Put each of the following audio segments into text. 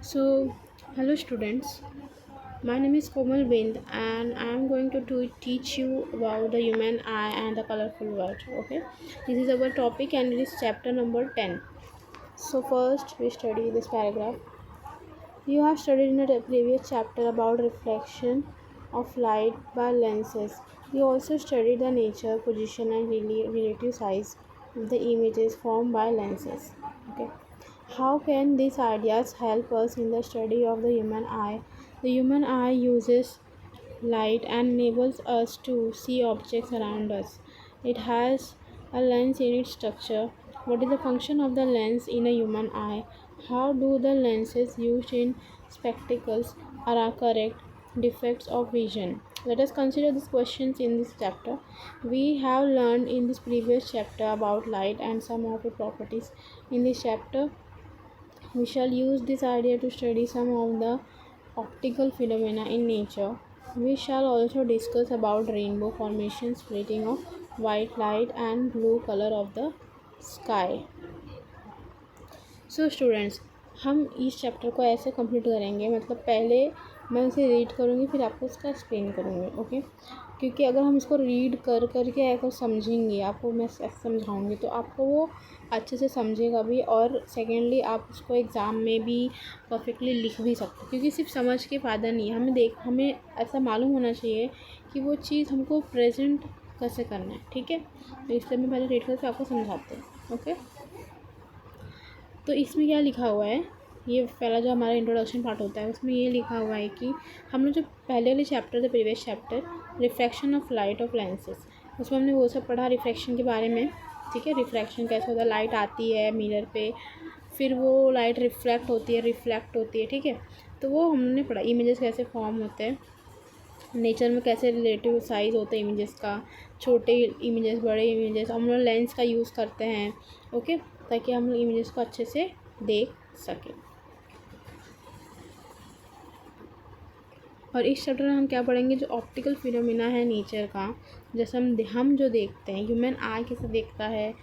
So, hello students. My name is Komal Bind and I am going to teach you about the human eye and the colorful world. Okay, this is our topic and it is chapter number 10. So, first we study this paragraph. You have studied in a previous chapter about reflection of light by lenses. You also studied the nature, position, and relative size of the images formed by lenses. Okay. How can these ideas help us in the study of the human eye? The human eye uses light and enables us to see objects around us. It has a lens in its structure. What is the function of the lens in a human eye? How do the lenses used in spectacles are correct defects of vision? Let us consider these questions in this chapter. We have learned in this previous chapter about light and some of its properties. In this chapter, we shall use this idea to study some of the optical phenomena in nature. We shall also discuss about rainbow formation, splitting of white light and blue color of the sky. So students, हम इस chapter को ऐसे complete करेंगे, मतलब पहले मैं उसे read करूँगी फिर आपको उसका एक्सप्लेन करूँगी। ओके, क्योंकि अगर हम इसको रीड कर के अगर समझेंगे, आपको मैं समझाऊँगी तो आपको वो अच्छे से समझेगा भी, और सेकेंडली आप उसको एग्ज़ाम में भी परफेक्टली लिख भी सकते हो। क्योंकि सिर्फ समझ के फ़ायदा नहीं है, हमें ऐसा मालूम होना चाहिए कि वो चीज़ हमको प्रेजेंट कैसे करना है। ठीक है, तो इसलिए मैं पहले रीड करके आपको समझाते हैं। ओके, तो इसमें क्या लिखा हुआ है, ये पहला जो हमारा इंट्रोडक्शन पार्ट होता है उसमें ये लिखा हुआ है कि हम लोग जो पहले वाले चैप्टर थे, previous chapter refraction of light of lenses, उसमें हमने वो सब पढ़ा रिफ्रैक्शन के बारे में। ठीक है, रिफ्रैक्शन कैसे होता है, लाइट आती है मिरर पे, फिर वो लाइट रिफ्लेक्ट होती है। ठीक है, तो वो हमने पढ़ा। इमेजेस कैसे फॉर्म होते हैं नेचर में, कैसे रिलेटिव साइज़ होते हैं इमेजेस का, छोटे इमेजेस, बड़े इमेजेस, हम लोग लेंस का यूज़ करते हैं। ओके, ताकि हम लोग इमेजेस को अच्छे से देख सकें। और इस चैप्टर में हम क्या पढ़ेंगे, जो ऑप्टिकल फिनोमिना है नेचर का, जैसे हम जो देखते हैं, ह्यूमन आई कैसे देखता है,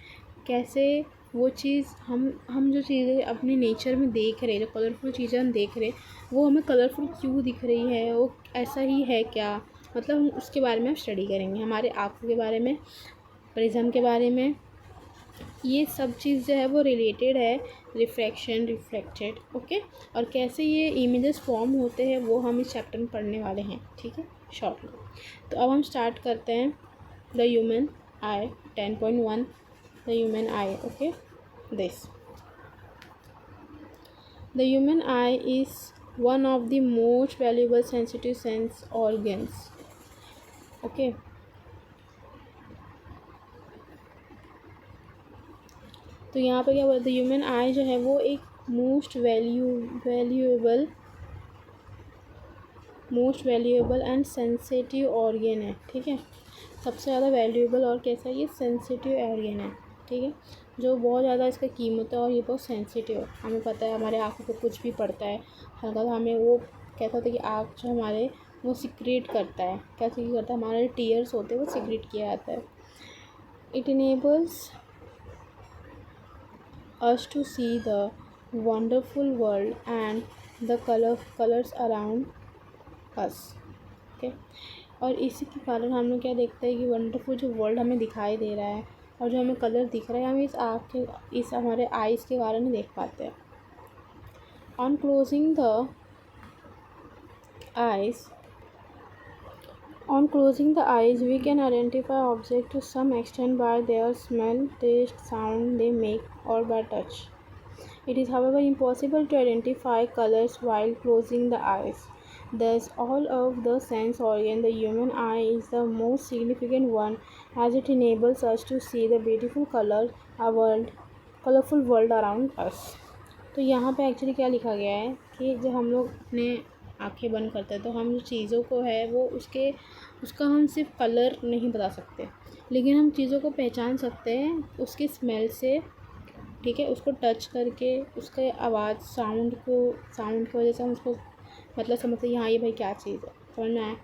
कैसे वो चीज़ हम जो चीज़ें अपने नेचर में देख रहे हैं, जो कलरफुल चीज़ें हम देख रहे हैं, वो हमें कलरफुल क्यों दिख रही है, वो ऐसा ही है क्या, मतलब हम उसके बारे में हम स्टडी करेंगे। हमारे आँखों के बारे में, प्रिज्म के बारे में, ये सब चीज़ जो है वो रिलेटेड है रिफ्रैक्शन, रिफ्लेक्टेड। ओके, और कैसे ये इमेजेस फॉर्म होते हैं वो हम इस चैप्टर में पढ़ने वाले हैं। ठीक है, शॉर्टली। तो अब हम स्टार्ट करते हैं the human I 10.1 the human I. Okay, this the human I is one of the most valuable sensitive sense organs. Okay, तो यहाँ पे क्या बोलते हैं, ह्यूमन आई जो है वो एक most valuable and sensitive organ है। ठीक है, सबसे ज़्यादा वैल्यूएबल और कैसा है, ये सेंसिटिव ऑर्गन है। ठीक है, जो बहुत ज़्यादा इसका कीमत है और ये बहुत सेंसिटिव है। हमें पता है हमारे आँखों पे कुछ भी पड़ता है हल्का, तो हमें वो कैसा होता है कि आँख जो हमारे वो सिक्रेट करता है, क्या सिक्रेट करता है, हमारे टीयर्स होते हैं वो सिक्रेट किया जाता है। It enables us to see the wonderful world and the colors around us. Okay, और इसी के कारण हम लोग क्या देखते हैं कि वंडरफुल जो वर्ल्ड हमें दिखाई दे रहा है और जो हमें कलर दिख रहा है, हम इस हमारे आइज़ के कारण ही देख पाते हैं। On closing the eyes On closing the eyes, we can identify objects to some extent by their smell, taste, sound they make, or by touch. It is, however, impossible to identify colors while closing the eyes. Thus, all of the sense organ, the human eye is the most significant one, as it enables us to see the beautiful colorful world around us. तो यहाँ पे actually क्या लिखा गया है कि जब हम लोग अपने आँखें बंद करते हैं तो हम जो चीज़ों को है वो उसका हम सिर्फ कलर नहीं बता सकते, लेकिन हम चीज़ों को पहचान सकते हैं उसकी स्मेल से। ठीक है, उसको टच करके उसके आवाज़ साउंड की वजह से हम उसको मतलब समझते हैं हाँ ये भाई क्या चीज़ है। समझ में आया।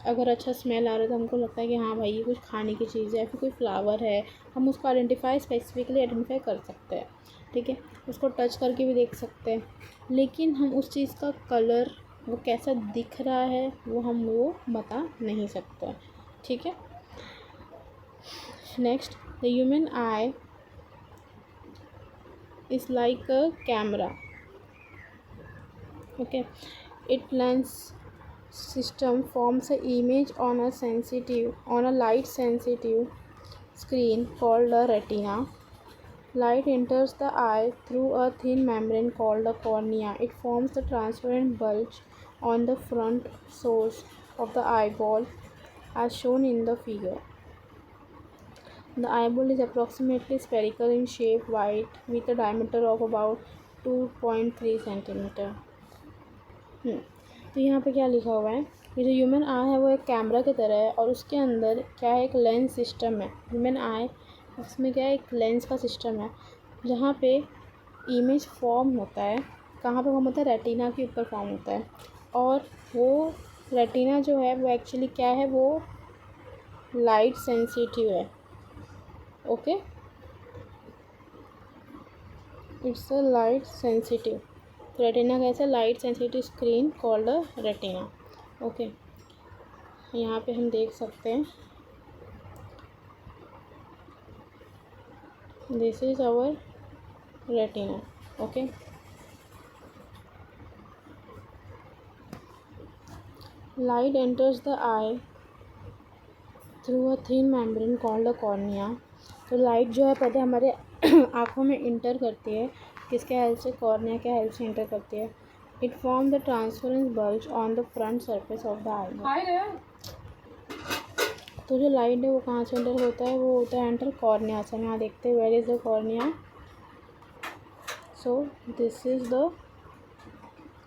अगर अच्छा स्मेल आ रहा है तो हमको लगता है कि हाँ भाई ये कुछ खाने की चीज़ है, फिर कोई फ्लावर है, हम उसको स्पेसिफिकली आइडेंटिफाई कर सकते हैं, ठीक है। उसको टच करके भी देख सकते हैं, लेकिन हम उस चीज़ का कलर, वो कैसा दिख रहा है, वो बता नहीं सकते, ठीक है। Next, the human I is like a camera. Okay, it lens system forms an image on a light sensitive screen called a retina. Light enters the eye through a thin membrane called the cornea. It forms the transparent bulge on the front source of the eyeball as shown in the figure. The eyeball is approximately spherical in shape, white, with a diameter of about 2.3 centimetre. तो यहाँ पे क्या लिखा हुआ है, ये जो human आई है वो एक कैमरा की तरह है, और उसके अंदर क्या है, एक लेंस सिस्टम है। ह्यूमन आई, उसमें क्या है, एक लेंस का सिस्टम है, जहाँ पे इमेज फॉर्म होता है। कहाँ पे फॉर्म होता है, रेटिना के ऊपर फॉर्म होता है। और वो रेटिना जो है वो एक्चुअली क्या है, वो लाइट सेंसिटिव है। Okay, it's a light sensitive. Retina कैसे, light sensitive screen called a retina. Okay, यहाँ पे हम देख सकते हैं, this is our retina. Okay, light enters the eye through a thin membrane called a cornea. तो light जो है पहले हमारे आँखों में इंटर करती है, किसके हेल्प से, कॉर्निया के हेल्प से इंटर करती है। It form the transparent bulge on the front surface of the eye. तो जो लाइट है वो कहाँ से एंटर होता है, वो होता है एंटर कॉर्निया से। हम यहाँ देखते हैं, where is the cornea, so this is the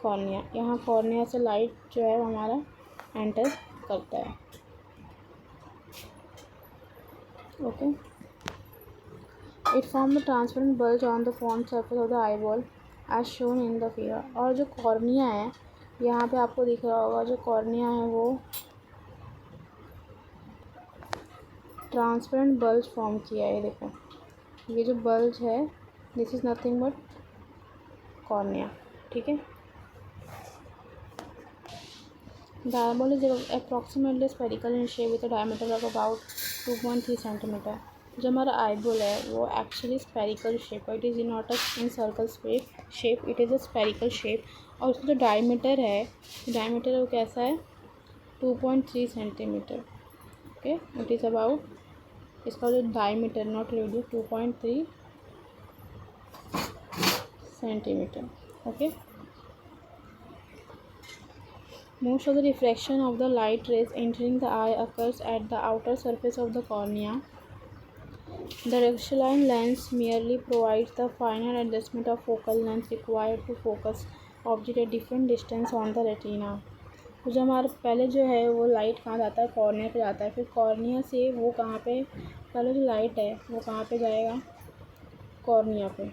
cornea. यहाँ कॉर्निया से लाइट जो है वो हमारा एंटर करता है। Okay, it form the transparent bulge on the front surface of the eyeball as shown in the figure. और जो कॉर्निया है, यहाँ पे आपको दिख रहा होगा, जो कॉर्निया है वो ट्रांसपेरेंट बल्ज फॉर्म किया है। देखो, ये जो बल्ज है, this is nothing but cornea, ठीक है। The eyeball is approximately spherical in shape with a diameter of about 2.3 centimetre. जो हमारा आईबॉल है वो एक्चुअली स्फेरिकल शेप है, it is not a in circle shape, it is a spherical shape. और उसका जो डायमीटर है, वो कैसा है, 2.3 centimetre. Okay, it is about, इसका जो diameter, not radius, 2.3 centimetre. Okay, most of the refraction of the light rays entering the eye occurs at the outer surface of the cornea. The Rexline lens merely provides the final adjustment of focal length required to focus object at different distance on the retina. तो जो हमारा पहले जो है वो light कहाँ जाता है, कॉर्निया पे जाता है। फिर कॉर्निया से वो कहाँ पे, पहले जो लाइट है वो कहाँ पे जाएगा, कॉर्निया पे।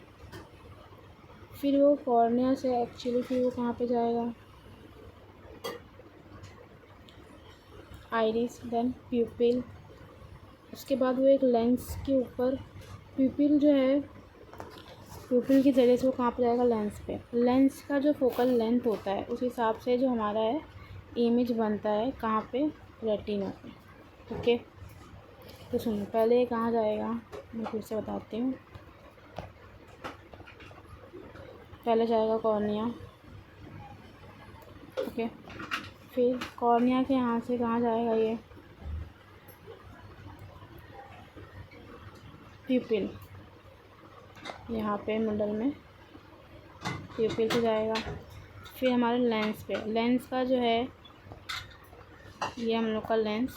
फिर वो कॉर्निया से एक्चुअली फिर वो कहाँ पे जाएगा, आइरिस, देन प्यूपिल। उसके बाद वो एक लेंस के ऊपर, प्यूपिल जो है, प्यूपिल के ज़रिए से वो कहाँ पे जाएगा, लेंस पे। लेंस का जो फोकल लेंथ होता है उस हिसाब से जो हमारा है इमेज बनता है, कहाँ पे, रेटिना पे। ओके, तो सुनो, पहले ये कहाँ जाएगा, मैं फिर से बताती हूँ। पहले जाएगा कॉर्निया। ओके, फिर कॉर्निया के यहाँ से कहाँ जाएगा, ये प्यूपिल, यहाँ पे मिडल में प्यूपिल पे जाएगा। फिर हमारे लेंस पे, लेंस का जो है ये हम लोग का लेंस,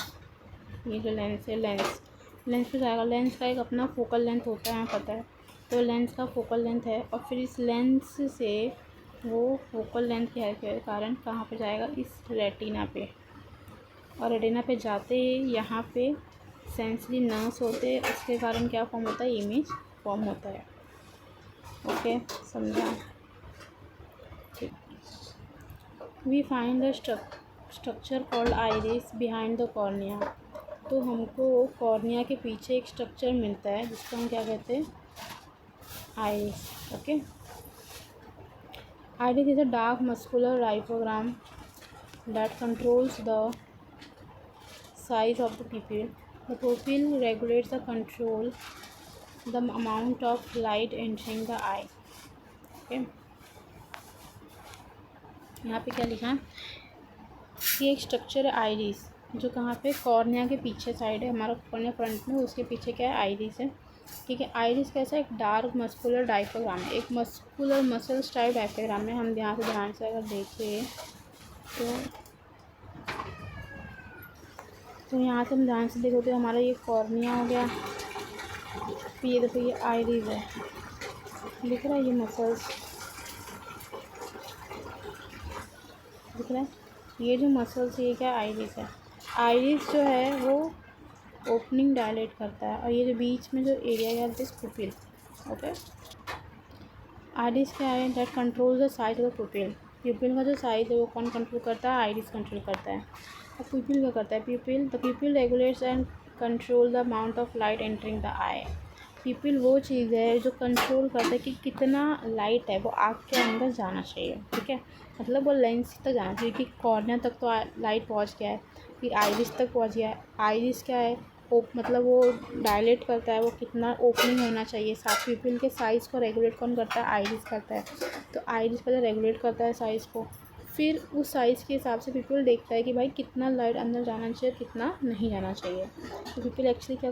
ये जो लेंस है, लेंस पे जाएगा। लेंस का एक अपना फोकल लेंथ होता है, हमें पता है। तो लेंस का फोकल लेंथ है, और फिर इस लेंस से वो फोकल लेंथ के कारण कहाँ पे जाएगा, इस रेटिना पे। और रेटिना पे जाते ही यहाँ पे सेंसरी नर्व्स होते हैं, उसके कारण क्या फॉर्म होता है, इमेज फॉर्म होता है। ओके, समझा, ठीक। We find the structure called iris behind the cornea. तो हमको कॉर्निया के पीछे एक स्ट्रक्चर मिलता है जिसको हम क्या कहते हैं, iris. Okay, iris is a dark muscular राइफोग्राम that controls the size of the pupil. The pupil regulates the amount of light entering the eye. Okay, यहाँ पे क्या लिखा है कि एक स्ट्रक्चर है आइरिस जो कहाँ पे, कॉर्निया के पीछे साइड है, हमारा कॉर्निया फ्रंट में, उसके पीछे क्या है, आइरिस है। ठीक है, आइरिस कैसा, एक डार्क मस्कुलर डायफ्राम है, एक मस्कुलर मसल्स टाइप डायफ्राम है। हम यहाँ से ध्यान से अगर देखें तो यहाँ से हम ध्यान से देखो तो हमारा ये कॉर्निया हो गया, फिर ये देखो ये आइरिस है, दिख रहा है, ये मसल्स दिख रहा है, ये जो मसल्स ये क्या, आइरिस है। आइरिस जो है वो ओपनिंग डायलेट करता है, और ये जो बीच में जो एरिया है दिस पुपिल। ओके, आइरिस क्या है, that control the size of the pupil. प्यूपिल का जो साइज है वो कौन कंट्रोल करता है, आइरिस कंट्रोल करता है। और प्यूपिल क्या करता है, प्यूपिल regulates and control the amount of light entering the आई। प्यूपिल वो चीज़ है जो कंट्रोल करता है कि कितना लाइट है वो आँख के अंदर जाना चाहिए। ठीक है, मतलब वो लेंस तक जाना चाहिए कि कॉर्निया तक तो लाइट पहुंच गया है, फिर आइरिस तक पहुंच गया है। आइरिस क्या है, मतलब वो डायलेट करता है, वो कितना ओपनिंग होना चाहिए। साथ प्यूपिल के साइज़ को रेगुलेट कौन करता है, आइरिस करता है। तो आइरिस पहले रेगुलेट करता है साइज़ को, फिर उस साइज़ के हिसाब से प्यूपिल देखता है कि भाई कितना लाइट अंदर जाना चाहिए, कितना नहीं जाना चाहिए। तो प्यूपिल एक्चुअली क्या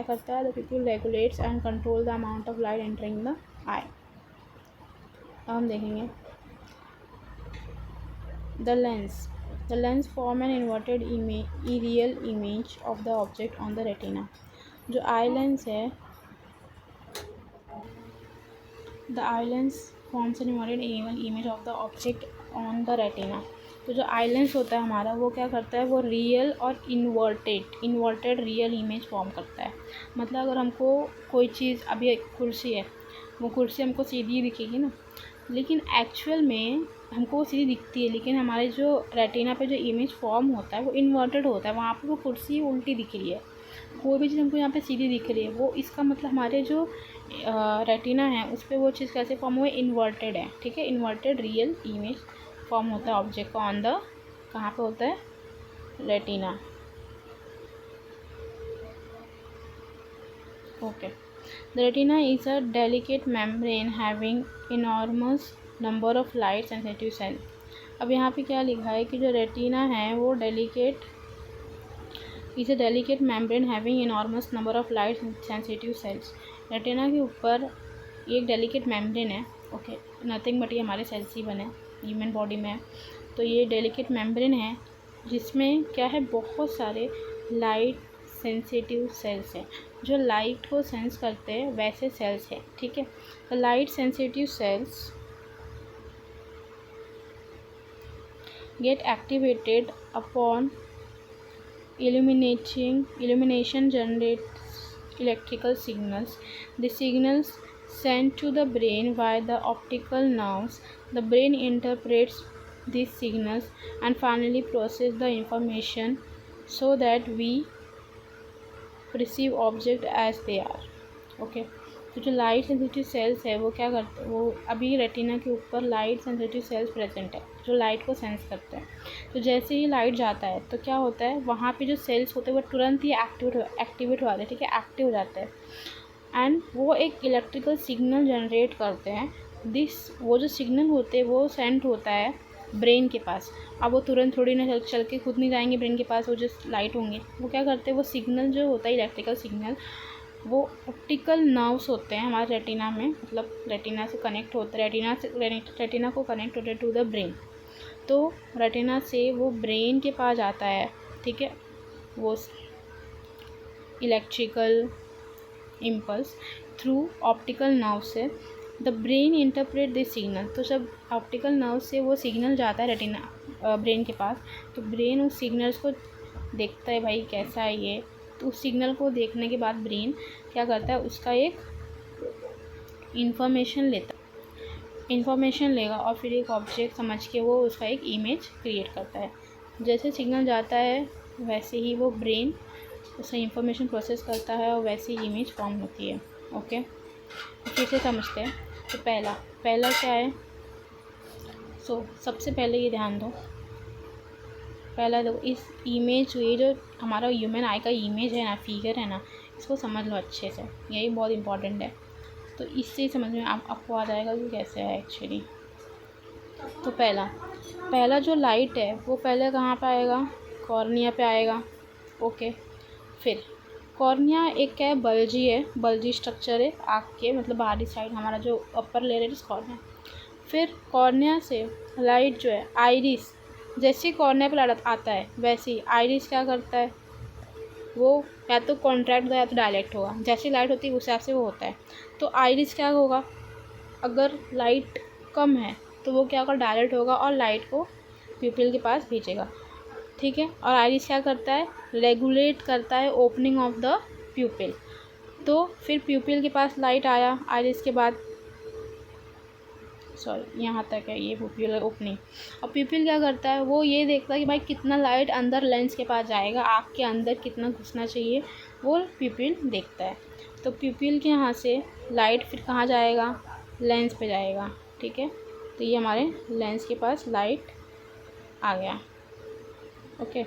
करता है, the pupil regulates and control the amount of light entering the eye. अब हम देखेंगे the lens form an inverted real image of the object on the retina. जो आई लेंस है, the eye lens forms an inverted image of the object on the retina. तो जो eye lens होता है हमारा वो क्या करता है, वो रियल और इन्वर्टेड रियल इमेज फॉर्म करता है। मतलब अगर हमको कोई चीज़, अभी एक कुर्सी है, वो कुर्सी हमको सीधी दिखेगी ना, लेकिन एक्चुअल में हमको वो सीधी दिखती है, लेकिन हमारे जो रेटिना पे जो इमेज फॉर्म होता है वो इन्वर्टेड होता है, वहाँ पे वो कुर्सी उल्टी दिख रही है। कोई भी चीज़ हमको यहाँ पे सीधी दिख रही है, वो इसका मतलब हमारे जो रेटिना है उस पर वो चीज़ कैसे फॉर्म हुआ है, इन्वर्टेड है। ठीक है, इन्वर्टेड रियल इमेज फॉर्म होता है ऑब्जेक्ट का ऑन द, कहाँ पे होता है, retina. Okay, the retina is a delicate membrane having enormous number of light sensitive cells. अब यहाँ पे क्या लिखा है कि जो रेटिना है वो is a delicate membrane having enormous number of light sensitive cells. Retina के ऊपर एक डेलिकेट मेम्ब्रेन है। ओके, नथिंग बट ये हमारे सेल्स ही बने ह्यूमन बॉडी में। तो ये डेलिकेट मेम्ब्रेन है जिसमें क्या है, बहुत सारे लाइट सेंसिटिव सेल्स हैं जो लाइट को सेंस करते हैं, वैसे सेल्स हैं। ठीक है, तो light sensitive sales gate activated upon illumination generates electrical signals. The signals sent to the brain via the optical nerves. The brain interprets these signals and finally processes the information so that we perceive object as they are. Okay, तो जो light sensitive sales है वो क्या करते हैं, वो अभी retina के ऊपर लाइट सेंसिटिव सेल्स प्रेजेंट है जो लाइट को सेंस करते हैं। तो जैसे ही लाइट जाता है तो क्या होता है, वहाँ पे जो सेल्स होते हैं वो तुरंत ही एक्टिवेट हो जाते हैं। ठीक है, एक्टिव हो जाते हैं एंड वो एक इलेक्ट्रिकल सिग्नल जनरेट करते हैं। वो जो सिग्नल होते हैं वो सेंड होता है ब्रेन के पास। अब वो तुरंत थोड़ी ना चल के खुद नहीं जाएंगे ब्रेन के पास, वो जो लाइट होंगे वो क्या करते हैं, वो सिग्नल जो होता है इलेक्ट्रिकल सिग्नल, वो ऑप्टिकल नर्व्स होते हैं हमारे रेटिना में, मतलब रेटिना से कनेक्ट होते हैं, रेटिना को कनेक्ट होते हैं टू द ब्रेन। तो रेटिना से वो ब्रेन के पास जाता है। ठीक है, वो electrical impulse through optical nerve से the brain interpret this signal. तो जब ऑप्टिकल नर्व से वो सिग्नल जाता है रेटिना ब्रेन के पास, तो ब्रेन उस सिग्नल्स को देखता है, भाई कैसा है ये। तो उस सिग्नल को देखने के बाद ब्रेन क्या करता है, उसका एक इन्फॉर्मेशन लेगा और फिर एक ऑब्जेक्ट समझ के वो उसका एक इमेज क्रिएट करता है। जैसे सिग्नल जाता है वैसे ही वो ब्रेन उससे इंफॉर्मेशन प्रोसेस करता है और वैसे ही इमेज फॉर्म होती है। ओके, फिर से समझते हैं। तो पहला क्या है? सबसे पहले ये ध्यान दो, पहला देखो इस इमेज, ये जो हमारा ह्यूमन आई का इमेज है ना, फिगर है ना, इसको समझ लो अच्छे से, यही बहुत इंपॉर्टेंट है। तो इससे समझ में आपको आ जाएगा कि कैसे है एक्चुअली। तो पहला जो लाइट है वो पहले कहाँ पे आएगा? कॉर्निया पे आएगा। ओके, फिर कॉर्निया एक क्या है? बल्जी स्ट्रक्चर है आँख के, मतलब बाहरी साइड हमारा जो अपर लेयर है कॉर्निया। फिर कॉर्निया से लाइट जो है आइरिस, जैसे कॉर्निया पे लाइट आता है वैसे ही आइरिस क्या करता है? वो या तो कॉन्ट्रैक्ट होगा या तो डायलेक्ट होगा, जैसी लाइट होती है उस हिसाब से वो होता है। तो आइरिस क्या होगा? अगर लाइट कम है तो वो क्या होगा? डायलेक्ट होगा और लाइट को प्यूपिल के पास भेजेगा। ठीक है, और आइरिस क्या करता है? रेगुलेट करता है ओपनिंग ऑफ द प्यूपिल। तो फिर प्यूपिल के पास लाइट आया आइरिस के बाद, सॉरी यहाँ तक है ये प्यूपिल ओपनिंग। और प्यूपिल क्या करता है? वो ये देखता है कि भाई कितना लाइट अंदर लेंस के पास जाएगा, आँख के अंदर कितना घुसना चाहिए, वो प्यूपिल देखता है। तो प्यूपिल के यहाँ से लाइट फिर कहाँ जाएगा? लेंस पे जाएगा। ठीक है, तो ये हमारे लेंस के पास लाइट आ गया। ओके,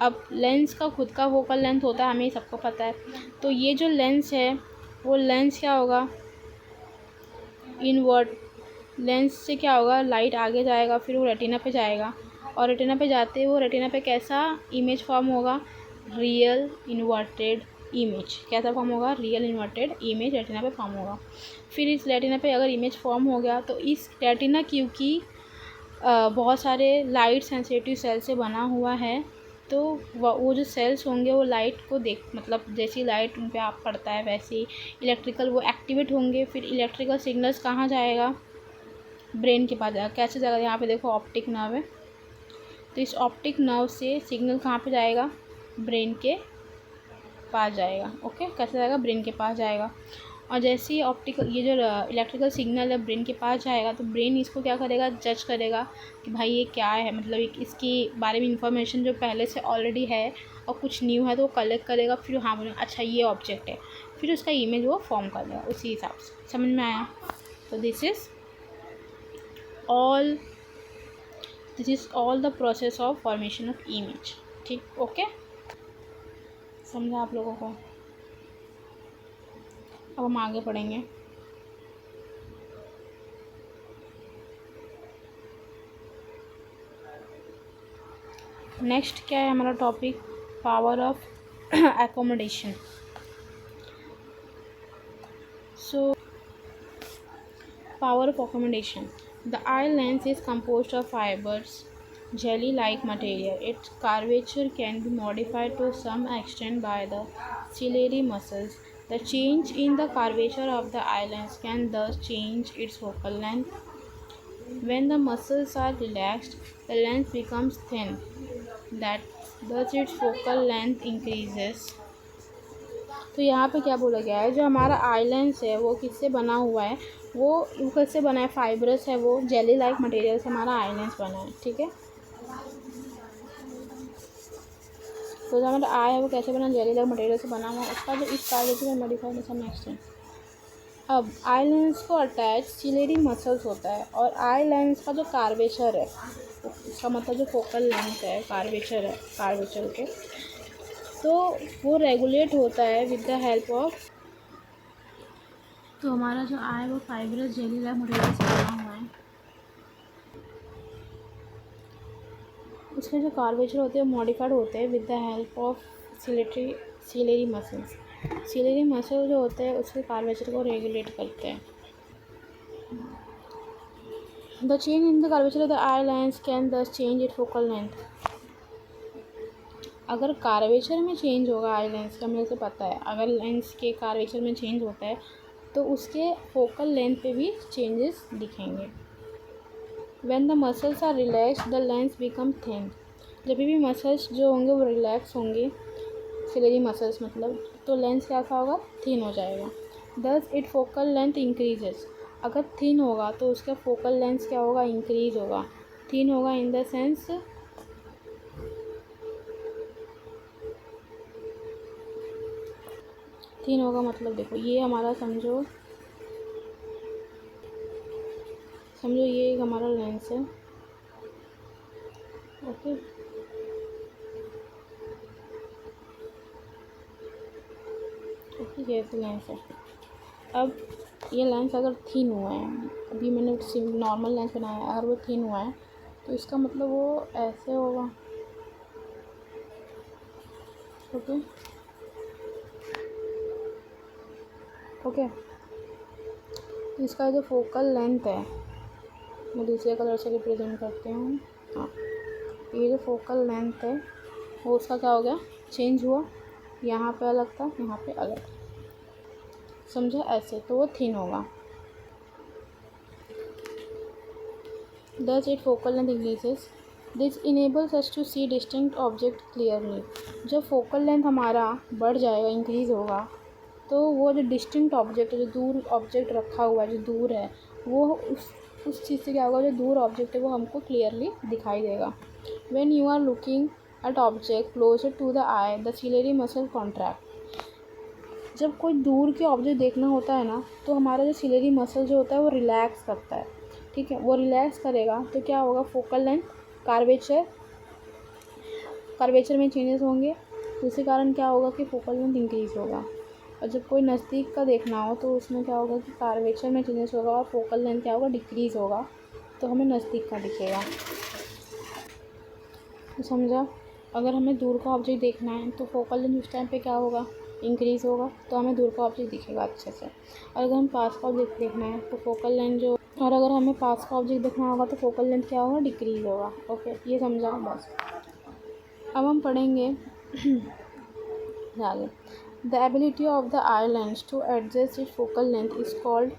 अब लेंस का खुद का फोकल लेंथ होता है, हमें सबको पता है। तो ये जो लेंस है वो लेंस क्या होगा? इनवर्ट। लेंस से क्या होगा? लाइट आगे जाएगा, फिर वो रेटिना पे जाएगा, और रेटिना पे जाते ही वो रेटिना पे कैसा इमेज फॉर्म होगा? Real inverted image. कैसा फॉर्म होगा? रियल इन्वर्टेड इमेज रेटिना पे फॉर्म होगा। फिर इस रेटिना पे अगर इमेज फॉर्म हो गया तो इस रेटिना क्योंकि बहुत सारे लाइट सेंसिटिव सेल से बना हुआ है, तो वो जो सेल्स होंगे वो लाइट को मतलब जैसी लाइट उन पे आप पड़ता है वैसे ही इलेक्ट्रिकल वो एक्टिवेट होंगे। फिर इलेक्ट्रिकल सिग्नल्स कहाँ जाएगा? ब्रेन के पास जाएगा। कैसे जाएगा? यहाँ पे देखो ऑप्टिक नर्व है, तो इस ऑप्टिक नर्व से सिग्नल कहाँ पे जाएगा? ब्रेन के पास जाएगा। ओके, कैसे जाएगा? ब्रेन के पास जाएगा। और जैसे ही ये जो इलेक्ट्रिकल सिग्नल है ब्रेन के पास जाएगा तो ब्रेन इसको क्या करेगा? जज करेगा कि भाई ये क्या है, मतलब इसके बारे में इंफॉर्मेशन जो पहले से ऑलरेडी है और कुछ न्यू है तो वो कलेक्ट करेगा। फिर हाँ बोले अच्छा ये ऑब्जेक्ट है, फिर उसका इमेज वो फॉर्म कर देगा उसी हिसाब से। समझ में आया? तो this is all the process of formation of image. ठीक, ओके, समझा आप लोगों को? अब हम आगे पढ़ेंगे। नेक्स्ट क्या है हमारा topic? Power of accommodation. So power of accommodation. The eye lens is composed of fibers, jelly-like material. Its curvature can be modified to some extent by the ciliary muscles. The change in the curvature of the eye lens can thus change its focal length. When the muscles are relaxed, the lens becomes thin. Thus its focal length increases. तो यहाँ पे क्या बोला गया है? जो हमारा आई lens है वो किससे बना हुआ है? वो किससे बना है? फाइब्रस है, वो जेली लाइक मटेरियल से हमारा आई लेंस बना है। ठीक है, तो जो हमारा आई है वो कैसे बना? जेली लाइक मटेरियल से बना हुआ है। उसका जो इस कार्य में मॉडिफाइड है नेक्स्ट है। अब आई लेंस को अटैच सिलेरी मसल्स होता है, और आई लेंस का जो कार्वेचर है, उसका मतलब जो फोकल लेंथ है कार्वेचर के, तो वो रेगुलेट होता है विद द हेल्प ऑफ। तो हमारा जो आई वो फाइब्रस जेली लाइक मटेरियल से बना हुआ है। उसके जो कार्वेचर होते हैं वो मॉडिफाइड होते हैं with the help of ciliary muscles. Ciliary muscle जो होते हैं उसके कार्वेचर को रेगुलेट करते हैं। The change in the curvature of the eye lens can thus change it focal length. अगर कार्वेचर में चेंज होगा आई लेंस का, मेरे से पता है, अगर लेंस के कार्वेचर में चेंज होता है तो उसके फोकल लेंथ पे भी चेंजेस दिखेंगे। When the muscles are relax the lens become thin. जब भी मसल्स जो होंगे वो रिलैक्स होंगे, सिलेरी मसल्स मतलब, तो लेंस कैसा होगा? थिन हो जाएगा। Thus it focal length increases. अगर थिन होगा तो उसका फोकल लेंथ क्या होगा? इंक्रीज होगा। थिन होगा इन द सेंस थिन होगा मतलब देखो ये हमारा समझो ये एक हमारा लेंस है। ओके, ओके, ये ऐसे लेंस है। अब ये लेंस अगर थिन हुआ है, अभी मैंने नॉर्मल लेंस बनाया है, अगर वो थिन हुआ है तो इसका मतलब वो ऐसे होगा। ओके, ओके, तो इसका जो फोकल लेंथ है, मैं दूसरे कलर से रिप्रेजेंट करती हूँ। हाँ, ये जो फोकल लेंथ है वो उसका क्या हो गया, चेंज हुआ। यहाँ पे अलग था, यहाँ पे अलग, समझा ऐसे, तो वो थिन होगा। Thus its focal length increases. This enables us to see distinct object clearly. जब फोकल लेंथ हमारा बढ़ जाएगा, इंक्रीज़ होगा, तो वो जो डिस्टिंक्ट ऑब्जेक्ट है, जो दूर ऑब्जेक्ट रखा हुआ है, जो दूर है, वो उस चीज़ से क्या होगा, जो दूर ऑब्जेक्ट है वो हमको क्लियरली दिखाई देगा। When you are looking at object closer to the eye, the ciliary muscle contract. जब कोई दूर के ऑब्जेक्ट देखना होता है ना, तो हमारा जो सिलेरी मसल जो होता है वो रिलैक्स करता है। ठीक है, वो रिलैक्स करेगा तो क्या होगा, फोकल लेंथ कर्वेचर में चेंजेस होंगे, तो इसी कारण क्या होगा कि फोकल लेंथ इंक्रीज़ होगा। और जब कोई नज़दीक का देखना हो तो उसमें क्या होगा कि कर्वेचर में चेंजेस होगा और फोकल लेंथ क्या होगा, डिक्रीज़ होगा, तो हमें नज़दीक का दिखेगा। तो समझा, अगर हमें दूर का ऑब्जेक्ट देखना है तो फोकल लेंथ उस टाइम पे क्या होगा, इंक्रीज़ होगा, तो हमें दूर का ऑब्जेक्ट दिखेगा अच्छे से। और अगर हम पास का ऑब्जेक्ट देखना है तो फोकल लेंथ जो, और अगर हमें पास का ऑब्जेक्ट देखना होगा तो फोकल लेंथ क्या होगा, डिक्रीज़ होगा। ओके, ये समझा बस। अब हम पढ़ेंगे आगे। The ability of the eye lens to adjust it focal length is called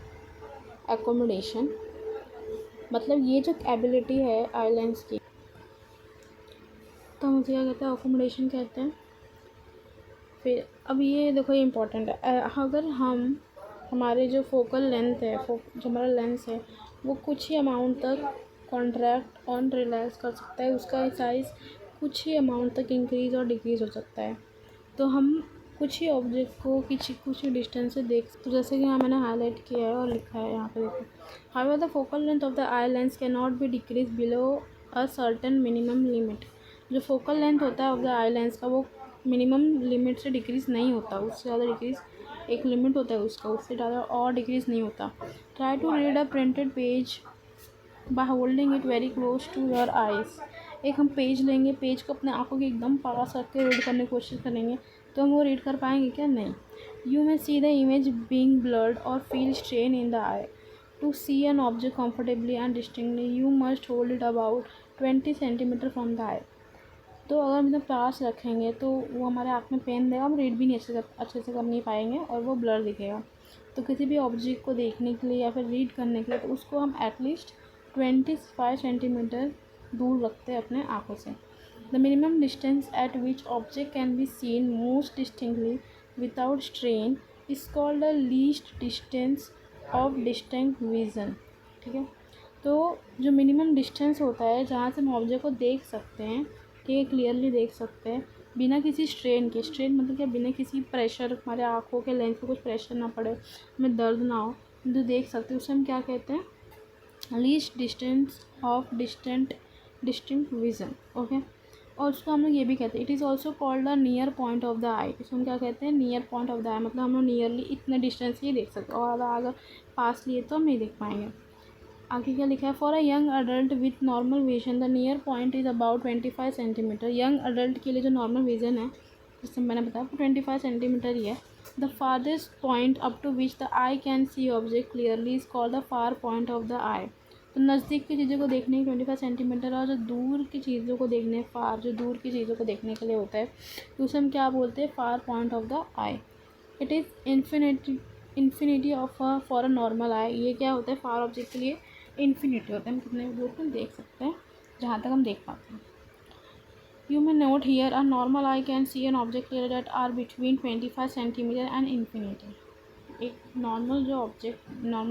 accommodation. मतलब ये जो एबिलिटी है आई लेंस की, तो मुझे क्या कहते हैं, अकोमोडेशन कहते हैं। फिर अब ये देखो, ये इम्पोर्टेंट है। अगर हम हमारे जो फोकल लेंथ है, जो हमारा लेंस है, वो कुछ ही अमाउंट तक कॉन्ट्रैक्ट और रिलैक्स कर सकता है, उसका साइज़ कुछ ही अमाउंट तक इंक्रीज़ और डिक्रीज़ हो सकता है, तो हम कुछ ही ऑब्जेक्ट को कुछ ही डिस्टेंस से देख। तो जैसे कि यहाँ मैंने हाईलाइट किया है और लिखा है यहाँ पे देखो, however the focal length of the eye lens can not be decrease below a certain minimum limit. जो फोकल लेंथ होता है ऑफ द आई लेंस का, वो मिनिमम लिमिट से डिक्रीज़ नहीं होता, उससे ज़्यादा डिक्रीज़, एक लिमिट होता है उसका, उससे ज़्यादा और डिक्रीज़ नहीं होता। Try to read a printed page by holding it very close to your eyes. एक हम पेज लेंगे, पेज को अपने आँखों के एकदम पास रख के रीड करने की कोशिश करेंगे, तो हम वो रीड कर पाएंगे क्या, नहीं। You may see the image being blurred और feel strain in the eye. To see an object comfortably and distinctly you must hold it about 20 centimetre from the eye. तो अगर हम एकदम पास रखेंगे तो वो हमारे आँख में पेन देगा, हम रीड भी नहीं अच्छे से कर नहीं पाएंगे और वो ब्लर दिखेगा। तो किसी भी ऑब्जेक्ट को देखने के लिए या फिर रीड करने के लिए, तो उसको हम एटलीस्ट 25 सेंटीमीटर दूर रखते हैं अपने आँखों से। The minimum distance eight which object can be seen most distinctly without strain is called the least distance of distinct vision. ठीक है, तो जो मिनिमम डिस्टेंस होता है जहाँ से हम ऑब्जेक्ट को देख सकते हैं, ठीक है, क्लियरली देख सकते हैं बिना किसी स्ट्रेन के। स्ट्रेन मतलब क्या, बिना किसी प्रेशर, हमारे आँखों के लेंस को कुछ प्रेशर ना पड़े, हमें दर्द ना हो, तो देख सकते हैं, उसे हम क्या कहते हैं, least distance of distinct vision. Okay, और उसको हम लोग ये भी कहते हैं, it is also called the near point of the eye. इसको हम क्या कहते हैं, near point of the eye, मतलब हम लोग नियरली इतने डिस्टेंस ही देख सकते हैं, और अगर पास लिए तो हम नहीं देख पाएंगे। आगे क्या लिखा है, for a young adult with normal vision the near point is about 25 centimetre. Young adult के लिए जो नॉर्मल विजन है, जिससे मैंने बताया, 25 सेंटीमीटर ही है। The farthest point up to which the eye can see object clearly is called the far point of the eye. तो नज़दीक की चीज़ों को देखने की 25 सेंटीमीटर, और जो दूर की चीज़ों को देखने, फार, जो दूर की चीज़ों को देखने के लिए होता है, तो उसे हम क्या बोलते हैं, far point of the eye. It is infinity of for a normal eye. ये क्या होता है, फार ऑब्जेक्ट के लिए इन्फिनिटी होता है, हम कितने दूर तक देख सकते हैं, जहाँ तक हम देख पाते हैं। You may note here a normal eye can see an object clear that are between 25 centimetre and infinity. एक नॉर्मल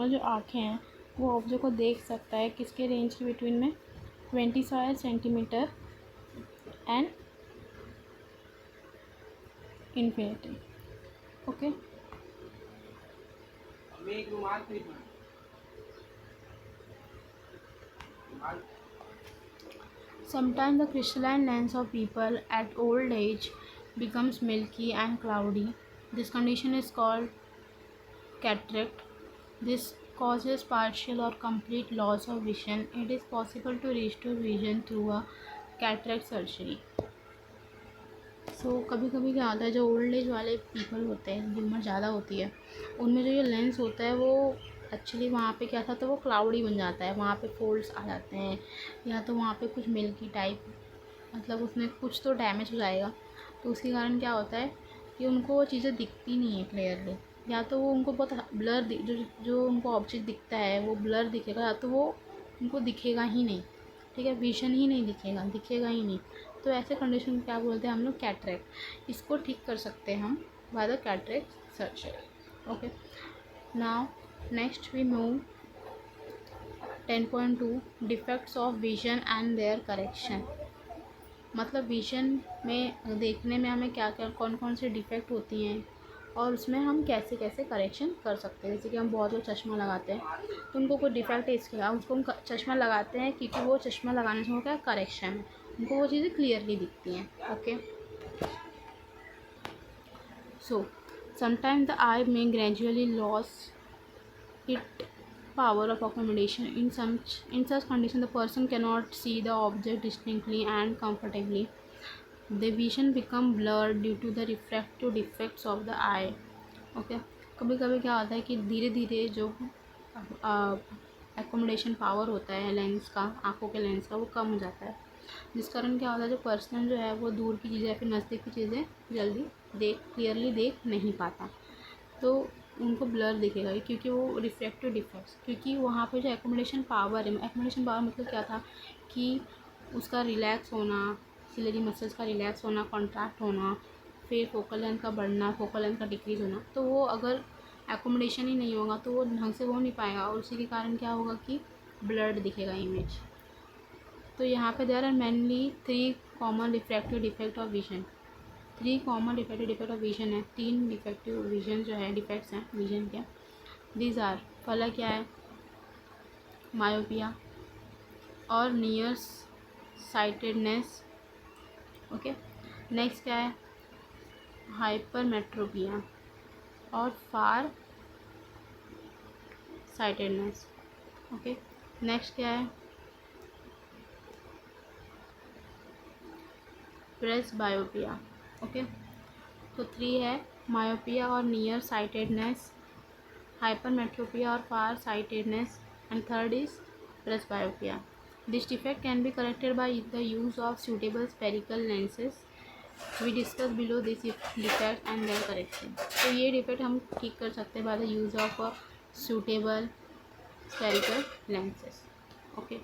जो आँखें हैं, वो ऑब्जेक्ट को देख सकता है किसके रेंज के बिटवीन में, 25 centimetre and infinity. Okay, Sometimes the crystalline lens of people at old age becomes milky and cloudy. This condition is called cataract. This causes partial or complete loss of vision. It is possible to restore vision through a cataract surgery. कभी कभी क्या होता है, जो old age वाले people होते हैं, जिनकी उम्र ज़्यादा होती है, उनमें जो ये लेंस होता है वो एक्चुअली वहाँ पे क्या था, तो वो क्लाउडी बन जाता है, वहाँ पे फोल्ड्स आ जाते हैं, या तो वहाँ पे कुछ मिल्की टाइप, मतलब उसमें कुछ तो डैमेज हो जाएगा। तो उसके कारण क्या होता है कि उनको वो चीज़ें दिखती नहीं है क्लियरली, या तो वो उनको बहुत ब्लर जो उनको ऑब्जेक्ट दिखता है वो ब्लर दिखेगा, या तो वो उनको दिखेगा ही नहीं। ठीक है, विजन ही नहीं दिखेगा ही नहीं। तो ऐसे कंडीशन क्या बोलते हैं हम लोग, कैटरेक्ट। इसको ठीक कर सकते हैं हम by the cataract surgery. Okay, now next we move 10.2 defects of vision and their correction. मतलब विजन में देखने में हमें क्या क्या कौन कौन से डिफेक्ट होती हैं और उसमें हम कैसे कैसे करेक्शन कर सकते हैं। जैसे कि हम बहुत लोग चश्मा लगाते हैं तो उनको कोई डिफेक्ट है इसके अलावा, उसको हम चश्मा लगाते हैं क्योंकि वो चश्मा लगाने से वो क्या करेक्शन है, उनको वो चीज़ें क्लियरली दिखती हैं। ओके, सो समटाइम्स द आई में gradually loss it power of accommodation. In such condition the person cannot see the object distinctly and comfortably. The vision become blurred due to the refractive defects of the eye. Okay, कभी कभी क्या होता है कि धीरे धीरे जो accommodation power होता है लेंस का, आँखों के लेंस का, वो कम हो जाता है, जिस कारण क्या होता है जो पर्सन जो है वो दूर की चीज़ें या फिर नज़दीक की चीज़ें जल्दी क्लियरली देख नहीं पाता, तो उनको ब्लर दिखेगा क्योंकि वो रिफ्रैक्टिव डिफेक्ट्स, क्योंकि वहाँ पे जो एकोमोडेशन पावर है, एकोमोडेशन पावर मतलब क्या था कि उसका रिलैक्स होना, सिलेरी मसल्स का रिलैक्स होना, कॉन्ट्रैक्ट होना, फिर फोकल लेंथ का बढ़ना, फोकल लेंथ का डिक्रीज होना, तो वो अगर एकोमोडेशन ही नहीं होगा तो वो ढंग से हो नहीं पाएगा, और उसी के कारण क्या होगा कि ब्लर्ड दिखेगा इमेज। तो यहाँ पे there are mainly 3 common refractive defect of vision. 3 common refractive defect of vision है, 3 डिफेक्टिव विजन जो है डिफेक्ट्स हैं विजन के। दीज आर, पहला क्या है, मायोपिया और नियर साइटेडनेस। ओके, नेक्स्ट क्या है, हाइपरमेट्रोपिया और फार साइटेडनेस। ओके, नेक्स्ट क्या है, प्रेसबायोपिया। ओके, तो 3 है, मायोपिया और near sightedness, hypermetropia or far sightedness, and third is presbyopia. This defect can be corrected by the use of suitable spherical lenses. We discuss below this defect and their correction. तो ये defect हम ठीक कर सकते हैं by the use of suitable spherical lenses. Okay.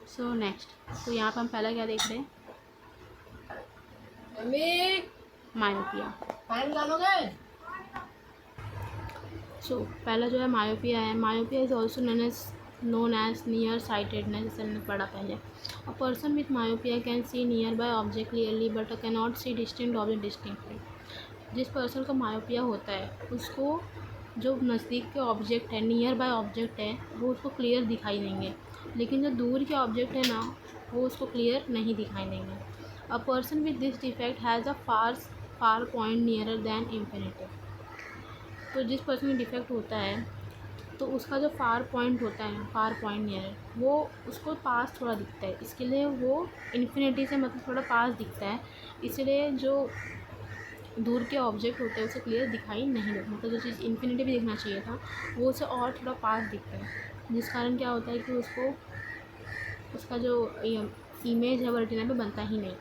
So next, तो यहाँ पर हम पहला क्या देख रहे हैं, मायोपिया। सो पहला जो है मायोपिया है। Myopia is also known as near sightedness, जैसे हमने पढ़ा पहले। A person with myopia can see nearby object clearly but cannot see distinct object distinctly. जिस पर्सन को मायोपिया होता है उसको जो नज़दीक के ऑब्जेक्ट है, नियर बाय ऑब्जेक्ट है, वो उसको क्लियर दिखाई देंगे, लेकिन जो दूर के ऑब्जेक्ट है ना, वो उसको क्लियर नहीं दिखाई देंगे। A person with this defect has a far point nearer than infinity. तो जिस पर्सन में डिफेक्ट होता है तो उसका जो फार पॉइंट होता है, फार पॉइंट नियर, वो उसको पास थोड़ा दिखता है, इसके लिए वो इन्फिनिटी से मतलब थोड़ा पास दिखता है, इसलिए जो दूर के ऑब्जेक्ट होते हैं उसे क्लियर दिखाई नहीं देता, मतलब जो चीज़ इन्फिनिटी भी दिखना चाहिए था वो उसे और थोड़ा पास दिखता है, जिस कारण क्या होता है कि उसको उसका जो इमेज है वो रेटिना पे बनता ही नहीं।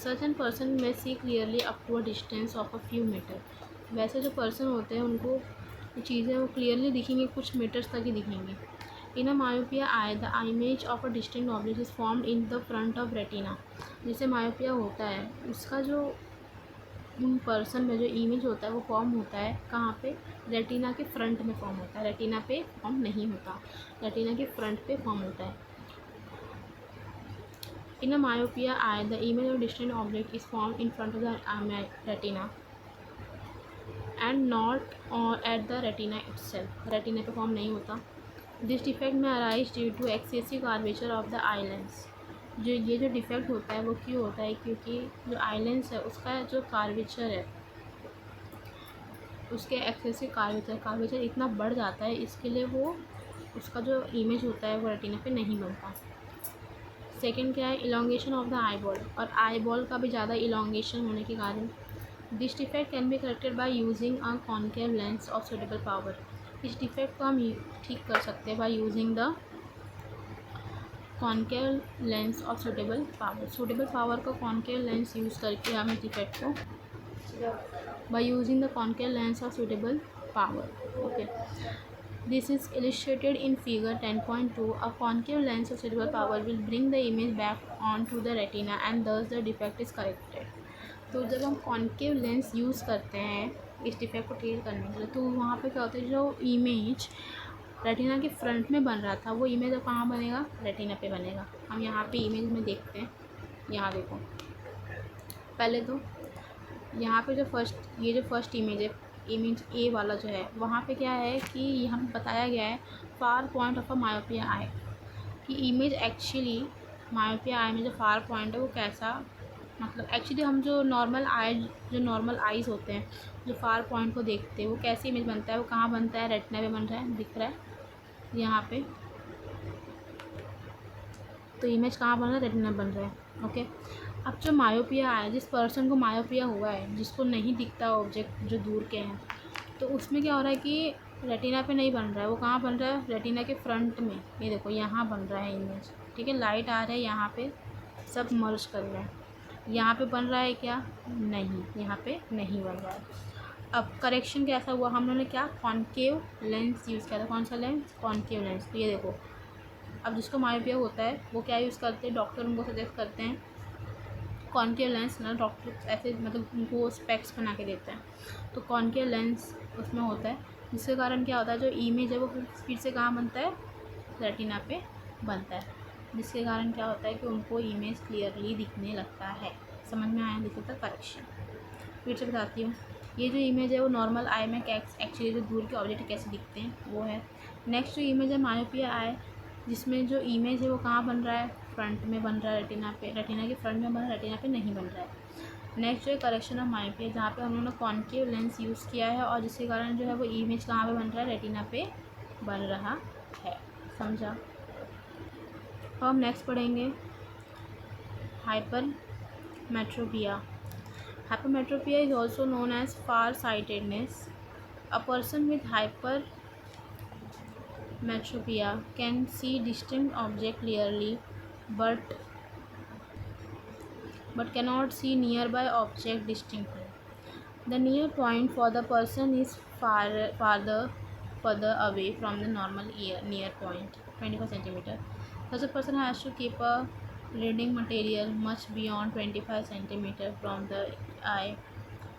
सच an person may see clearly up to a distance of a few metre. वैसे जो पर्सन होते हैं उनको चीज़ें वो क्लियरली दिखेंगी, कुछ मीटर्स तक ही दिखेंगी। In a myopia eye the image of a distinct object is formed in the front of retina. जिससे मायोपिया होता है उसका जो उन पर्सन में जो इमेज होता है वो फॉर्म होता है कहाँ पे, रेटिना के फ्रंट में फॉर्म होता है, रेटिना पे फॉर्म नहीं होता, रेटिना के फ्रंट पे फॉर्म होता है। In a myopia eye, the image of distant object is formed in front of the retina, and not at the retina itself, retina पे फॉर्म नहीं होता। This defect may arise due to excessive curvature of the eye lens. जो defect होता है वो क्यों होता है, क्योंकि जो आई लेंस है उसका जो कार्वेचर है, उसके एक्सेसिव कार्वेचर इतना बढ़ जाता है, इसके लिए वो उसका जो इमेज होता है वो रेटिना पे नहीं बनता। सेकेंड क्या है, elongation of the eye ball, और आई बॉल का भी ज़्यादा इलोंगेशन होने के कारण this defect can be corrected by using a concave lens of suitable power. इस डिफेक्ट को हम ठीक कर सकते हैं by using the concave lens of suitable power. Suitable power का कॉन्केव लेंस यूज़ करके हम इस डिफेक्ट को by using the concave lens of suitable power. Okay, this is illustrated in figure 10.2. A concave lens of suitable power will bring the image back onto the retina and thus the defect is corrected. तो जब हम concave lens use करते हैं इस defect को clear करने के लिए, तो वहाँ पे क्या होता है, जो इमेज रेटिना के फ्रंट में बन रहा था वो इमेज अब कहाँ बनेगा, रेटिना पे बनेगा। हम यहाँ पे इमेज में देखते हैं, यहाँ देखो पहले तो यहाँ पे जो फर्स्ट इमेज है, इमेज ए वाला जो है, वहाँ पे क्या है कि यहाँ बताया गया है far point of a myopia eye, कि इमेज एक्चुअली मायोपिया आई में जो फार पॉइंट है वो कैसा, मतलब एक्चुअली हम जो नॉर्मल आईज होते हैं जो फार पॉइंट को देखते हैं वो कैसी इमेज बनता है, वो कहाँ बनता है, रेटिना पे बन रहा है, दिख रहा है यहाँ पे, तो इमेज कहाँ बन रहा है, रेटिना बन रहा है। ओके, अब जो मायोपिया है, जिस पर्सन को मायोपिया हुआ है, जिसको नहीं दिखता ऑब्जेक्ट जो दूर के हैं, तो उसमें क्या हो रहा है कि रेटिना पे नहीं बन रहा है, वो कहाँ बन रहा है, रेटिना के फ्रंट में। ये देखो यहाँ बन रहा है इमेज, ठीक है, लाइट आ रहा है यहाँ पे, सब मर्ज कर रहा है, यहाँ पे बन रहा है क्या, नहीं, यहाँ पे नहीं बन रहा है। अब करेक्शन कैसा हुआ, हम लोगों ने क्या कॉन्केव लेंस यूज़ किया था, कौन सा लेंस, कॉन्केव लेंस। तो ये देखो, अब जिसको मायोपिया होता है वो क्या यूज़ करते हैं, डॉक्टर उनको सजेस्ट करते हैं कॉन्केव लेंस ना, डॉक्टर ऐसे मतलब उनको स्पेक्स बना के देते हैं, तो कॉन्केव लेंस उसमें होता है, जिसके कारण क्या होता है, जो इमेज है वो फिर से कहाँ बनता है, रेटिना पे बनता है, जिसके कारण क्या होता है कि उनको इमेज क्लियरली दिखने लगता है। समझ में आया, दिखता था करेक्शन। फिर से बताती हूँ, ये जो इमेज है वो नॉर्मल आई में एक्चुअली जो दूर के ऑब्जेक्ट कैसे दिखते हैं वो है। नेक्स्ट जो इमेज है मायोपिया आई, जिसमें जो इमेज है वो कहाँ बन रहा है, फ्रंट में बन रहा है, रेटिना पे, रेटिना के फ्रंट में बन रहा है, रेटिना पे नहीं बन रहा है। नेक्स्ट जो है करेक्शन ऑफ मायोपिया, जहाँ पे हम लोगों ने कॉन्केव लेंस यूज़ किया है और जिसके कारण जो है वो इमेज कहाँ पे बन रहा है, रेटिना पे बन रहा है। समझा। अब हम नेक्स्ट पढ़ेंगे hypermetropia. Hypermetropia is also known as far sightedness. A person with hypermetropia can see distinct object clearly but cannot see nearby object distinctly. The near point for the person is further away from the normal near point, 25 centimeter. Such a person has to keep a reading material much beyond 25 centimeter from the eye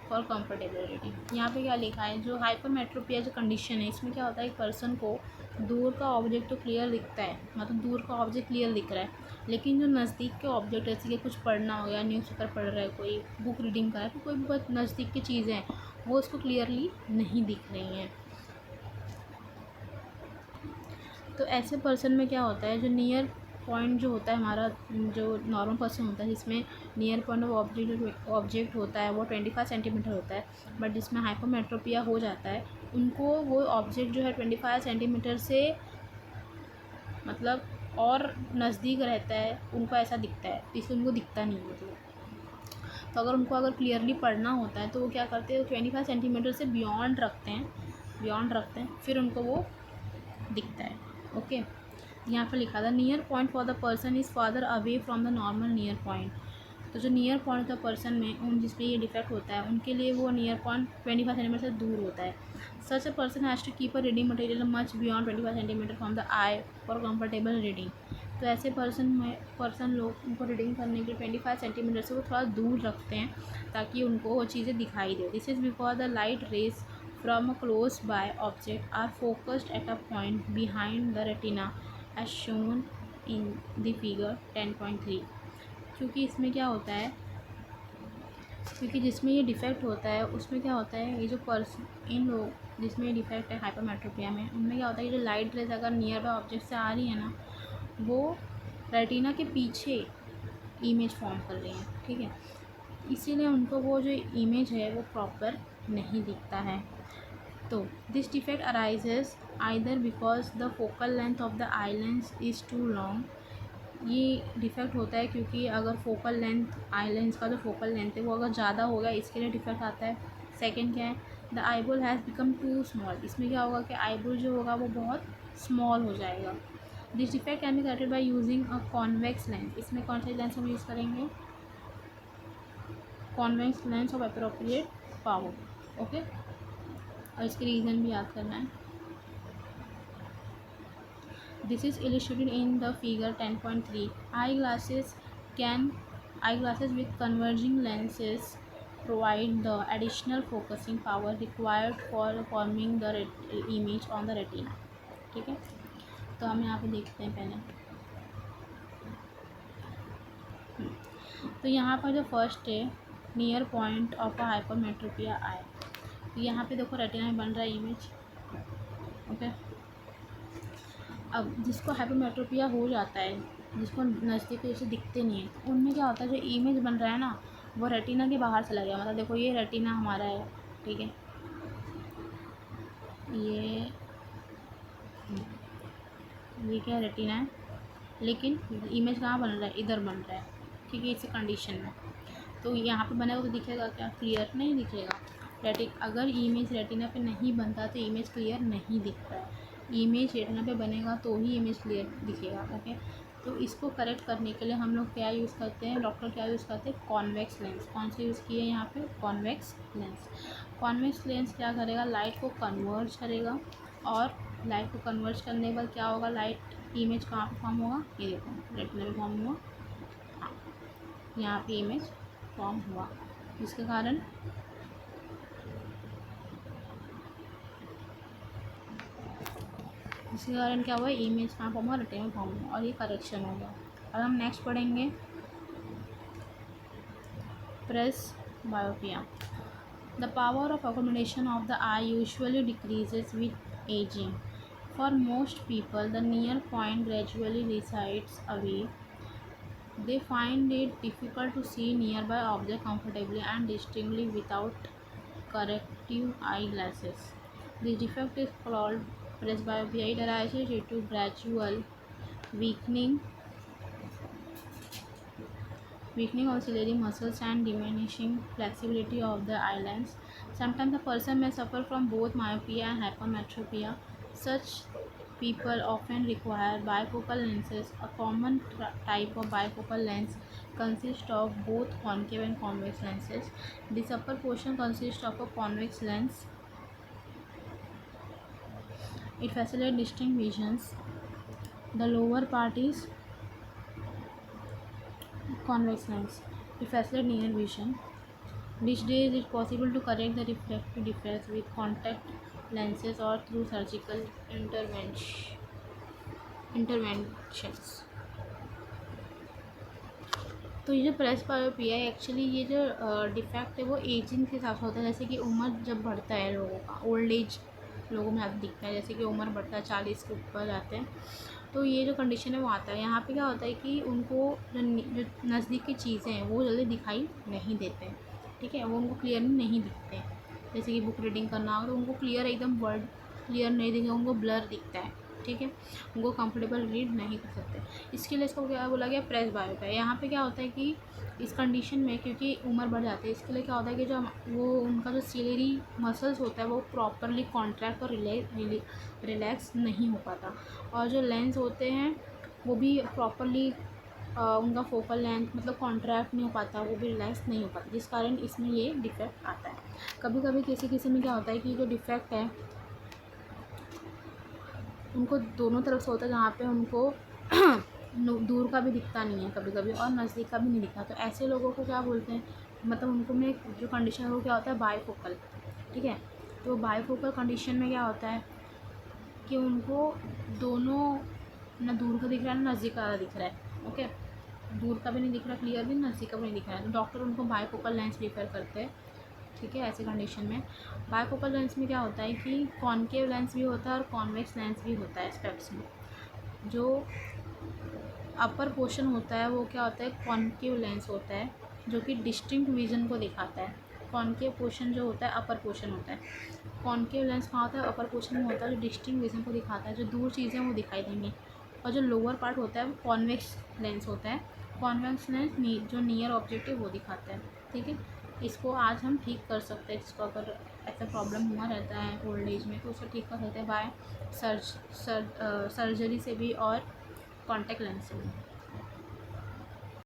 for comfortable reading. यहाँ पे क्या लिखा है, जो hypermetropia जो condition है, इसमें क्या होता है, एक पर्सन को दूर का ऑब्जेक्ट तो क्लियर दिखता है, मतलब दूर का ऑब्जेक्ट क्लियर दिख रहा है, लेकिन जो नज़दीक के ऑब्जेक्ट, जैसे कि कुछ पढ़ना हो गया, न्यूज़पेपर पढ़ रहा है, कोई बुक रीडिंग कर रहा है, कोई भी बहुत नज़दीक की चीज़ें हैं वो उसको क्लियरली नहीं दिख रही हैं। तो ऐसे पर्सन में क्या होता है, जो नियर पॉइंट जो होता है हमारा, जो नॉर्मल पर्सन होता है जिसमें नियर पॉइंट ऑफ ऑब्जेक्ट होता है वो 25 सेंटीमीटर होता है, बट जिसमें हाइपरमेट्रोपिया हो जाता है उनको वो ऑब्जेक्ट जो है 25 सेंटीमीटर से मतलब और नज़दीक रहता है, उनको ऐसा दिखता है, इसलिए उनको दिखता नहीं है। तो अगर क्लियरली पढ़ना होता है तो वो क्या करते हैं, 25 सेंटीमीटर से बियॉन्ड रखते हैं, फिर उनको वो दिखता है। ओके, यहाँ पर लिखा था near point for the person is father away from the normal near point. तो जो near point of the person में उन जिसमें ये डिफेक्ट होता है उनके लिए वो नियर पॉइंट 25 सेंटीमीटर से दूर होता है। Such a person has to keep a reading material much beyond 25 centimetre from the eye for comfortable reading. तो ऐसे पर्सन लोग उनको रीडिंग करने के लिए 25 सेंटीमीटर से वो थोड़ा दूर रखते हैं ताकि उनको वो चीज़ें दिखाई दे। This is because the light rays from a close by object are focused at a point behind the retina as shown in the figure 10.3। क्योंकि इसमें क्या होता है क्योंकि जिसमें ये डिफ़ेक्ट होता है उसमें क्या होता है, ये जो इन लोग जिसमें ये डिफ़ेक्ट है हाइपरमेट्रोपिया में, उनमें क्या होता है, ये जो लाइट रेज अगर नियर बाय ऑब्जेक्ट से आ रही है ना, वो रेटिना के पीछे इमेज फॉर्म कर रही हैं, ठीक है। इसीलिए उनको वो जो इमेज है वो प्रॉपर नहीं दिखता है। तो this defect arises either because the focal length of the eye lens is too long, ये डिफ़ेक्ट होता है क्योंकि अगर फोकल लेंथ आई लेंस का जो फोकल लेंथ है वो अगर ज़्यादा होगा, इसके लिए डिफ़ेक्ट आता है। सेकंड क्या है, the eyeball has become too small, इसमें क्या होगा कि आईबॉल जो होगा वो बहुत स्मॉल हो जाएगा। This defect can be corrected by using a convex lens, इसमें कौन सी लेंस हम यूज़ करेंगे, convex lens of appropriate power, okay. और इसके रीज़न भी याद करना है। This is illustrated in the figure 10.3. Eyeglasses with converging lenses provide the additional focusing power required for forming the image on the retina, ठीक है। तो हम यहाँ पे देखते हैं पहले। तो यहाँ पर जो फर्स्ट है near point of a hypermetropia eye, तो यहाँ पे देखो रेटिना में बन रहा है इमेज, ओके। अब जिसको हाइपरमेट्रोपिया हो जाता है, जिसको नज़दीक जैसे दिखते नहीं है, उनमें क्या होता है, जो इमेज बन रहा है ना वो रेटिना के बाहर चला गया। मतलब देखो ये रेटिना हमारा है, ठीक है, ये क्या रेटिना है, लेकिन इमेज कहाँ बन रहा है, इधर बन रहा है, ठीक है, इसी कंडीशन में। तो यहाँ पे बनेगा तो दिखेगा क्या, क्लियर नहीं दिखेगा। अगर इमेज रेटिना पे नहीं बनता तो इमेज क्लियर नहीं दिखता है। इमेज रेटिना पे बनेगा तो ही इमेज क्लियर दिखेगा, ओके। तो इसको करेक्ट करने के लिए हम लोग क्या यूज़ करते हैं, डॉक्टर क्या यूज़ करते हैं, कॉन्वेक्स लेंस। कौन से यूज़ किए यहाँ पे, कॉन्वेक्स लेंस। कॉन्वेक्स लेंस क्या करेगा, लाइट को कन्वर्ज करेगा, और लाइट को कन्वर्ज करने के बाद क्या होगा, लाइट इमेज कहाँ पे फॉर्म होगा, ये देखो रेटिना पे फॉर्म हुआ, हाँ यहाँ पे इमेज फॉर्म हुआ, जिसके कारण क्या हुआ, इमेज कहाँ फॉर्म हुआ, रेटिना में फॉर्म हुआ, और ये करेक्शन हो गया। अब हम नेक्स्ट पढ़ेंगे presbyopia. The power of accommodation of the I usually decreases with ageing. For most people the near point gradually resides away. They find it difficult to see nearby objects comfortably and distinctly without corrective eyeglasses. This defect is called presbyopia. It arises due to gradual weakening of ciliary muscles and diminishing flexibility of the eye lens. Sometimes a person may suffer from both myopia and hypermetropia. Such people often require bifocal lenses. A common type of bifocal lens consists of both concave and convex lenses. This upper portion consists of a convex lens. It facilitates distinct visions. The lower part is convex lens. It facilitates near vision. These days it is possible to correct the refractive defects with contact lenses or through surgical interventions. तो ये जो presbyopia है, actually ये जो defect है वो ageing के हिसाब से होता है। जैसे कि उम्र जब बढ़ता है लोगों का, ओल्ड एज लोगों में ज़्यादा दिखता है, जैसे कि उम्र बढ़ता है 40 के ऊपर जाते हैं, तो ये जो कंडीशन है वो आता है। यहाँ पे क्या होता है कि उनको जो नज़दीक की चीज़ें हैं वो जल्दी दिखाई नहीं देते हैं, ठीक है, वो उनको क्लियरली नहीं दिखते हैं। जैसे कि बुक रीडिंग करना हो तो उनको क्लियर एकदम वर्ड क्लियर नहीं दिखेगा, उनको ब्लर दिखता है, ठीक है, उनको कंफर्टेबल रीड नहीं कर सकते। इसके लिए इसको क्या बोला गया, प्रेसबायोपिया। यहाँ पे क्या होता है कि इस कंडीशन में क्योंकि उम्र बढ़ जाती है, इसके लिए क्या होता है कि जो वो उनका जो सिलेरी मसल्स होता है वो प्रॉपरली कॉन्ट्रैक्ट और रिलैक्स नहीं हो पाता, और जो लेंस होते हैं वो भी प्रॉपरली उनका फोकल लेंथ मतलब कॉन्ट्रैक्ट नहीं हो पाता, वो भी रिलैक्स नहीं हो पाता, जिस कारण इसमें ये डिफेक्ट आता है। कभी कभी किसी में क्या होता है कि जो डिफेक्ट है उनको दोनों तरफ से होता है, जहाँ पे उनको दूर का भी दिखता नहीं है कभी कभी, और नज़दीक का भी नहीं दिखता। तो ऐसे लोगों को क्या बोलते हैं, मतलब उनको में जो कंडीशन है वो क्या होता है, बाईफोकल, ठीक है। तो बाईफोकल कंडीशन में क्या होता है कि उनको दोनों ना दूर का दिख रहा है ना नज़दीक का दिख रहा है, ओके। दूर का भी नहीं दिख रहा क्लियर भी, नज़दीक का भी नहीं दिख रहा है, तो डॉक्टर उनको बाइफोकल लेंस प्रेफर करते हैं। ठीक है, ऐसे कंडीशन में बाइफोकल लेंस में क्या होता है कि कॉनकेव लेंस भी होता है और कॉन्वेक्स लेंस भी होता है स्पेक्ट्स में। जो अपर पोर्शन होता है वो क्या होता है, कॉनकेव लेंस होता है, जो कि डिस्टिंक्ट विजन को दिखाता है। कॉनकेव पोर्शन जो होता है अपर पोर्शन होता है, कॉनकेव लेंस कहाँ होता है, अपर पोर्शन में होता है, जो डिस्टिंक्ट विजन को दिखाता है, जो दूर चीज़ें वो दिखाई देंगी। और जो लोअर पार्ट होता है वो कॉन्वेक्स लेंस होता है, कॉन्वेक्स लेंस जो नियर ऑब्जेक्ट है वो दिखाता है। ठीक है, इसको आज हम ठीक कर सकते हैं, जिसको अगर ऐसा प्रॉब्लम हुआ रहता है ओल्ड एज में तो उसको ठीक कर सकते हैं बाय सर्जरी से भी और कॉन्टैक्ट लेंस से भी।